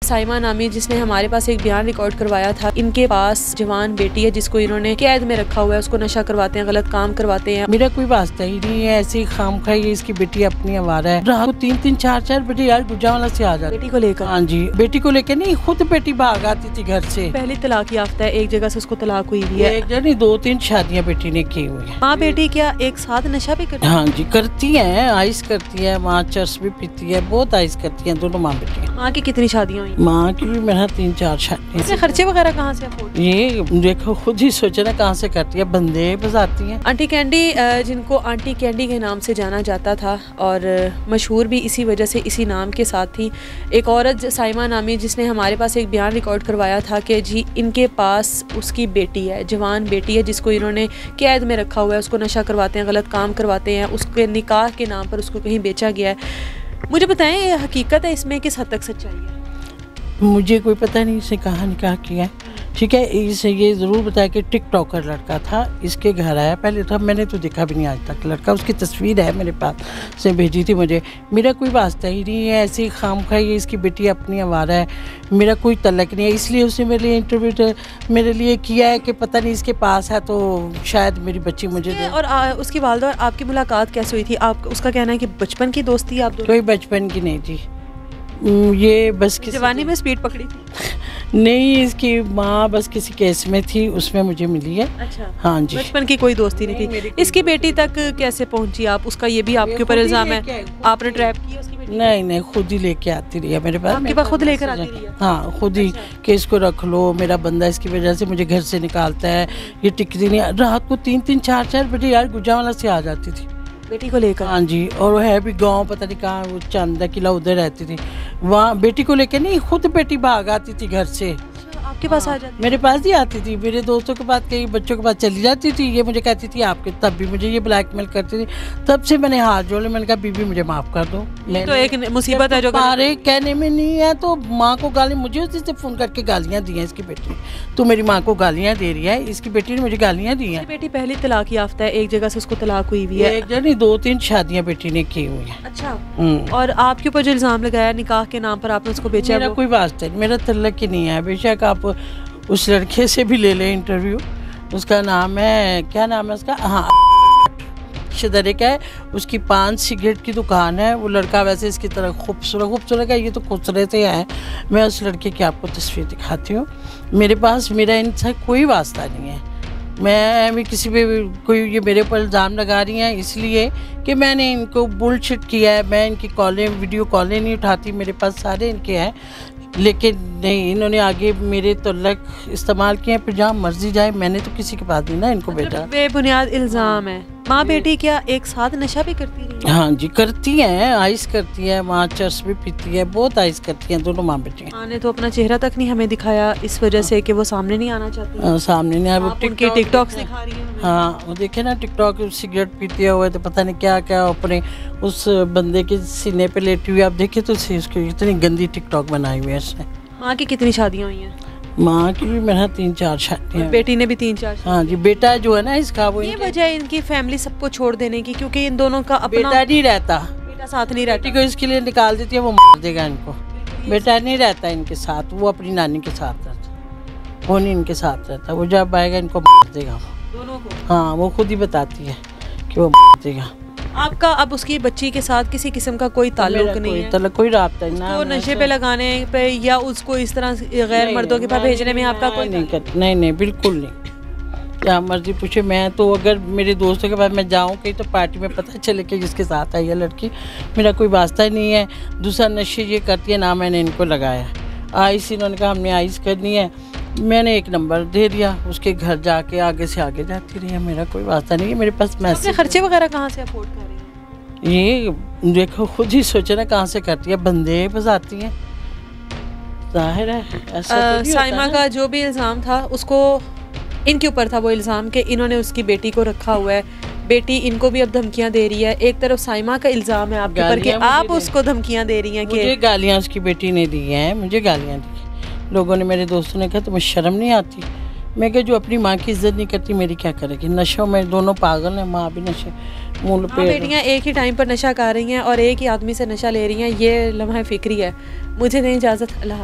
साइमा नामी जिसने हमारे पास एक बयान रिकॉर्ड करवाया था, इनके पास जवान बेटी है जिसको इन्होंने कैद में रखा हुआ है, उसको नशा करवाते हैं, गलत काम करवाते हैं। मेरा कोई वास्ता ही नहीं है, ऐसी खाम खाई है, इसकी बेटी अपनी आवारा है। रात को 3-3 4-4 बजे यार गुजरावाला से आ जाती बेटी को लेकर। हाँ जी, बेटी को लेकर नहीं, खुद बेटी भाग आती थी घर से। पहली तलाक याफ्ता है, एक जगह से उसको तलाक हुई है। एक जगह नहीं 2-3 शादियाँ बेटी ने की हुई है। माँ बेटी क्या एक साथ नशा भी करती है? हाँ जी करती है, आइस करती है, माँ चर्स भी पीती है, बहुत आइस करती है दोनों माँ बेटी। माँ की कितनी शादियाँ हुई? माँ की भी मेरा 3-4 शादियाँ। खर्चे वगैरह कहाँ से अफोर्ड? ये देखो खुद ही सोचे ना कहाँ से करती है, बंदे बजाती हैं। आंटी कैंडी, जिनको आंटी कैंडी के नाम से जाना जाता था और मशहूर भी इसी वजह से इसी नाम के साथ थी। एक औरत साइमा नामी जिसने हमारे पास एक बयान रिकॉर्ड करवाया था कि जी इनके पास उसकी बेटी है, जवान बेटी है जिसको इन्होंने कैद में रखा हुआ है, उसको नशा करवाते हैं, गलत काम करवाते हैं, उसके निकाह के नाम पर उसको कहीं बेचा गया है। मुझे बताएं ये हकीकत है, इसमें किस हद तक सच्चाई है? मुझे कोई पता नहीं इसने कहाँ निकाह किया है, ठीक है। इसे ये ज़रूर बताया कि टिकटॉकर लड़का था, इसके घर आया। पहले तो मैंने तो देखा भी नहीं आज तक लड़का, उसकी तस्वीर है मेरे पास से भेजी थी मुझे। मेरा कोई वास्ता ही नहीं है, ऐसी खाम खाई है, इसकी बेटी अपनी आवारा है, मेरा कोई तलक नहीं है। इसलिए उसने मेरे लिए इंटरव्यू मेरे लिए किया है कि पता नहीं इसके पास है तो शायद मेरी बच्ची मुझे दे। और उसकी वालदा और आपकी मुलाकात कैसे हुई थी? आप उसका कहना है कि बचपन की दोस्ती आप दोनों? कोई बचपन की नहीं थी, ये बस जवानी में स्पीड पकड़ी थी? नहीं, इसकी माँ बस किसी केस में थी, उसमें मुझे मिली है। अच्छा हाँ जी, बचपन की कोई दोस्ती नहीं थी। इसकी बेटी तक कैसे पहुंची आप? उसका ये भी आपके ऊपर इल्जाम है, आपने ट्रैप किया उसकी बेटी? नहीं खुद ही लेके आती रही है मेरे पास। आपके पास खुद लेकर आती रही है? हाँ खुद ही कि इसको रख लो, मेरा बंदा इसकी वजह से मुझे घर से निकालता है, ये टिकती नहीं। रात को 3-3 4-4 बजे यार गुजरावाला से आ जाती थी बेटी को लेकर। हाँ जी, और वो है भी गांव, पता नहीं कहाँ, वो चांदा किला उधर रहती थी। वहाँ बेटी को लेकर नहीं, खुद बेटी भाग आती थी घर से। आपके पास आ जाती? मेरे पास ही आती थी, मेरे दोस्तों के पास, कई बच्चों के पास चली जाती थी। ये मुझे कहती थी आपके, तब भी मुझे ये ब्लैकमेल करती थी। तब से मैंने हाथ जोड़े, मैंने कहा बीबी मुझे माफ कर दो। तो एक मुसीबत है जो अरे कहने में नहीं है तो माँ को गाली, मुझे उसी से फोन करके गालियाँ दी हैं इसकी बेटी ने। तो मेरी माँ को गालियाँ दे रही है, इसकी बेटी ने मुझे गालियाँ दी हैं। बेटी पहली तलाक याफ्ता है, एक जगह से उसको तलाक हुई हुई है। एक जगह नहीं 2-3 शादियाँ बेटी ने की हुई है। अच्छा। और आपके ऊपर जो इल्जाम लगाया निकाह के नाम पर आपने उसको बेचा? मेरा कोई वास्ता नहीं, मेरा तल्लक ही नहीं है। बेशक आप उस लड़के से भी ले लें इंटरव्यू, उसका नाम है, क्या नाम है उसका, हाँ शदरे का है, उसकी 5 सिगरेट की दुकान है। वो लड़का वैसे इसकी तरह खूबसूरत है, ये तो खूबसूरत ही है। मैं उस लड़के की आपको तस्वीर दिखाती हूँ। मेरे पास मेरा इनसे कोई वास्ता नहीं है। मैं भी किसी पे कोई, ये मेरे ऊपर इल्ज़ाम लगा रही हैं इसलिए कि मैंने इनको बुलशिट किया है। मैं इनकी कॉलें, वीडियो कॉलें नहीं उठाती, मेरे पास सारे इनके हैं, लेकिन नहीं, इन्होंने आगे मेरे तल्लक इस्तेमाल किए। फिर जहाँ मर्जी जाए, मैंने तो किसी के पास नहीं ना इनको बेटा। बेबुनियाद इल्ज़ाम है। माँ बेटी क्या एक साथ नशा भी करती रही? हाँ जी करती हैं, आइस करती है, माँ चर्स भी पीती है, बहुत आइस करती हैं दोनों माँ बेटी। माँ ने तो अपना चेहरा तक नहीं हमें दिखाया इस वजह से कि वो सामने नहीं आना चाहती। सामने नहीं आया, वो टिकटॉक दिखा रही है। हाँ वो देखे ना टिकटॉक, सिगरेट पीते हुए तो पता नहीं क्या क्या अपने उस बंदे के सीने पे लेटी हुई। आप देखे तो उसकी इतनी गंदी टिकटॉक बनाई हुई है उसने। माँ की कितनी शादियाँ हुई हैं? माँ की भी मेरा 3-4 शादियाँ। बेटी ने भी 3-4? हाँ जी, बेटा जो है ना इसका, वो ये वजह इनकी फैमिली सबको छोड़ देने की, क्योंकि इन दोनों का अपना बेटा नहीं रहता, बेटा साथ नहीं रहता। बेटी को इसके लिए निकाल देती है, वो मार देगा इनको। बेटा नहीं रहता इनके साथ, वो अपनी नानी के साथ रहता, वो नहीं इनके साथ रहता। वो जब आएगा इनको मार देगा दोनों को। हाँ वो खुद ही बताती है कि वो मार देगा। आपका अब उसकी बच्ची के साथ किसी किस्म का कोई ताल्लुक नहीं है? कोई राब्ता नहीं ना। तो नशे पे लगाने पे या उसको इस तरह गैर मर्दों के पास भेजने में आपका कोई नहीं बिल्कुल नहीं। क्या मर्जी पूछे, मैं तो अगर मेरे दोस्तों के पास मैं जाऊँ कहीं तो पार्टी में पता चले कि जिसके साथ आई है लड़की, मेरा कोई वास्ता ही नहीं है। दूसरा नशे ये करती है ना, मैंने इनको लगाया आइस, इन्होंने कहा हमने आइस करनी है, मैंने एक नंबर दे दिया, उसके घर जाके आगे से आगे जाती रही है। मेरा कोई वास्ता नहीं है, मेरे पास मैसेज। खर्चे वगैरह कहाँ से अफोर्ड कर रही हैं? ये देखो खुद ही सोचे ना कहाँ से करती है, बंदे बजाती हैं, जाहिर है ऐसा। साइमा का जो भी इल्ज़ाम था उसको इनके ऊपर था, वो इल्ज़ाम कि इन्होंने उसकी बेटी को रखा हुआ है, बेटी इनको भी अब धमकियां दे रही है। एक तरफ साइमा का इल्ज़ाम है आपके ऊपर कि आप उसको धमकियां दे रही हैं कि मुझे गालियाँ उसकी बेटी ने दी हैं, मुझे गालियाँ दी। लोगों ने, मेरे दोस्तों ने कहा तुम्हें शर्म नहीं आती? मैं कहा जो अपनी माँ की इज्जत नहीं करती मेरी क्या करेगी? नशों में दोनों पागल हैं, माँ भी नशे मूल पे। बेटियाँ एक ही टाइम पर नशा कर रही हैं और एक ही आदमी से नशा ले रही हैं, ये लम्हा फिक्री है। मुझे नहीं इजाज़त, अल्लाह।